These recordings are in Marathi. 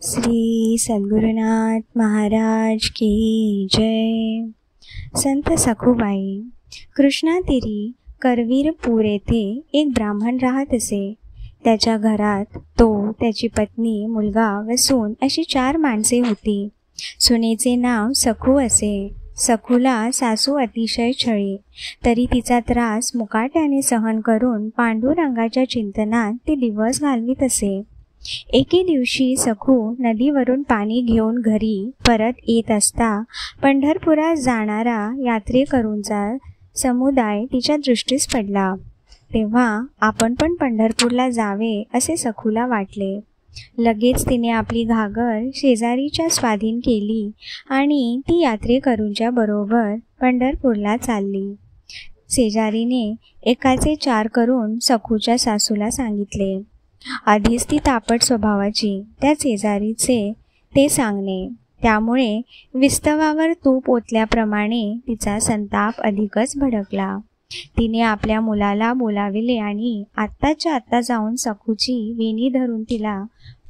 श्री सद्गुरुनाथ महाराज की जय। संत सखूबाई। कृष्णातीरी करवीरपूर येथे एक ब्राह्मण राहत असे. त्याच्या घरात तो, त्याची पत्नी, मुलगा व सून अशी 4 माणसे होती. सुनेचे नाव सखू असे. सखूला सासू अतिशय छळे, तरी तिचा त्रास मुकाट्याने सहन करून पांडुरंगाच्या चिंतनात ती दिवस घालवीत असे. एके दिवशी सखू नदीवरून पाणी घेऊन घरी परत येत असता पंढरपुरात जाणारा यात्रेकरूंचा समुदाय तिच्या दृष्टीस पडला. तेव्हा आपण पण पंढरपूरला जावे असे सखूला वाटले. लगेच तिने आपली घागर शेजारीच्या स्वाधीन केली आणि ती यात्रेकरूंच्या बरोबर पंढरपूरला चालली. शेजारीने एकाचे 4 करून सखूच्या सासूला सांगितले. आधीच ती तापट स्वभावाची, त्या शेजारीचे ते सांगणे, त्यामुळे विस्तवावर तूप ओतल्याप्रमाणे तिचा संताप अधिकच भडकला. तिने आपल्या मुलाला बोलाविले आणि आत्ताच्या आत्ता जाऊन सखूची वेणी धरून तिला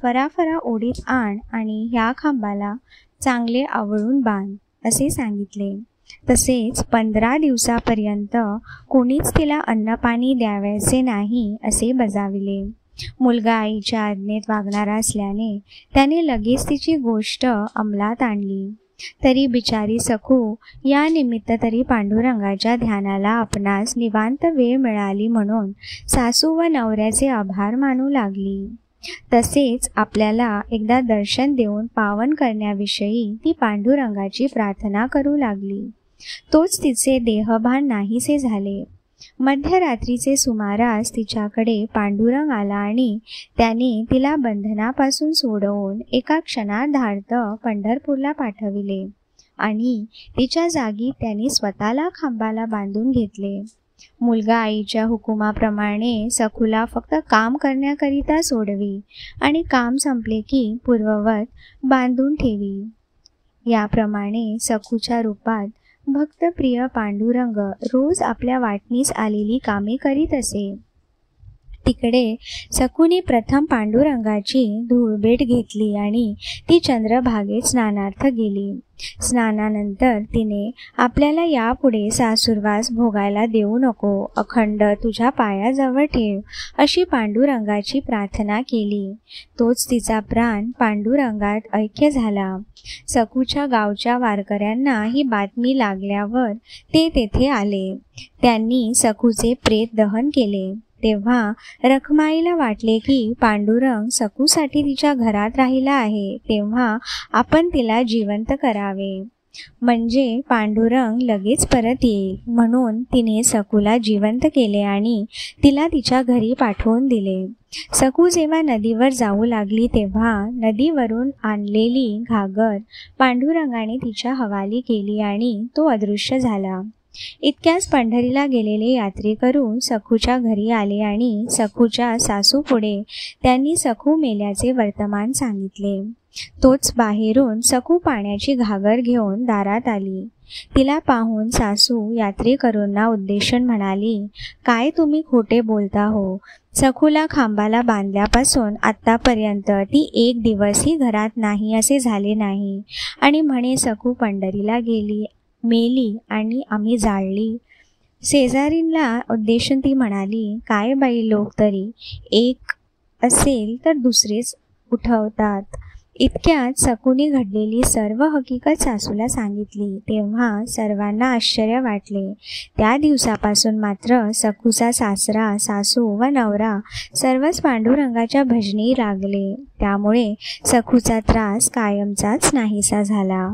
फराफरा ओढीत आण आणि ह्या खांबाला चांगले आवळून बांध असे सांगितले. तसेच 15 दिवसापर्यंत कोणीच तिला अन्नपाणी द्यावयाचे नाही असे बजाविले. मुलगा आईच्या आज्ञेत वागणारा असल्याने त्याने लगेच तिची गोष्ट अंमलात आणली. तरी बिचारी सखू या निमित्त तरी पांडुरंगाच्या ध्यानाला आपणास निवांत वेळ मिळाली म्हणून सासू व नवऱ्याचे आभार मानू लागली. तसेच आपल्याला एकदा दर्शन देऊन पावन करण्याविषयी ती पांडुरंगाची प्रार्थना करू लागली. तोच तिचे देहभान नाहीसे झाले. मध्यरात्रीचे सुमारास तिच्याकडे पांडुरंग आला आणि त्याने तिला बंधनापासून सोडवून एका क्षणार्धात पंढरपूरला पाठविले आणि तिच्या जागी त्याने स्वतःला खांबाला बांधून घेतले. मुलगा आईच्या हुकुमाप्रमाणे सखूला फक्त काम करण्याकरिता सोडवी आणि काम संपले की पूर्ववत बांधून ठेवी. याप्रमाणे सखूच्या रूपात भक्तप्रिय पांडुरंग रोज आपल्या वाटणीस आलेली कामे करीत असे. तिकडे सखूने प्रथम पांडुरंगाची धूळभेट घेतली आणि ती चंद्रभागेत स्नानार्थ गेली. स्नानानंतर तिने आपल्याला यापुढे सासुरवास भोगायला देऊ नको, अखंड तुझ्या पायाजवळ ठेव अशी पांडुरंगाची प्रार्थना केली. तोच तिचा प्राण पांडुरंगात ऐक्य झाला. सखूच्या गावच्या वारकऱ्यांना ही बातमी लागल्यावर ते तेथे आले. त्यांनी सखूचे प्रेत दहन केले. तेव्हा रखमाईला वाटले की पांडुरंग सखूसाठी तिच्या घरात राहिला आहे, तेव्हा आपण तिला जिवंत करावे, म्हणजे पांडुरंग लगेच परत येईल. म्हणून तिने सखूला जिवंत केले आणि तिला तिच्या घरी पाठवून दिले. सखू जेव्हा नदीवर जाऊ लागली तेव्हा नदीवरून आणलेली घागर पांडुरंगाने तिच्या हवाली केली आणि तो अदृश्य झाला. इतक्याच पंढरीला गेलेले यात्रेकरू सखूच्या घरी आले आणि सखूच्या सासूपुढे त्यांनी सखू मेल्याचे वर्तमान सांगितले. तोच बाहेरून सखू पाण्याची घागर घेऊन दारात आली. तिला पाहून सासू यात्रेकरूंना उद्देशून म्हणाली, काय तुम्ही खोटे बोलता हो? सखूला खांबाला बांधल्यापासून आत्तापर्यंत ती 1 दिवसही घरात नाही असे झाले नाही आणि म्हणे सखू पंढरीला गेली, मेली आणि आम्ही जाळली. शेजारींना उद्देशून ती म्हणाली, काय बाई लोक तरी एक असेल तर दुसरेच उठवतात. इतक्यात सखूने घडलेली सर्व हकीकत सासूला सांगितली. तेव्हा सर्वांना आश्चर्य वाटले. त्या दिवसापासून मात्र सखूचा सासरा, सासू व नवरा सर्वच पांडुरंगाच्या भजनी लागले. त्यामुळे सखूचा त्रास कायमचाच नाहीसा झाला.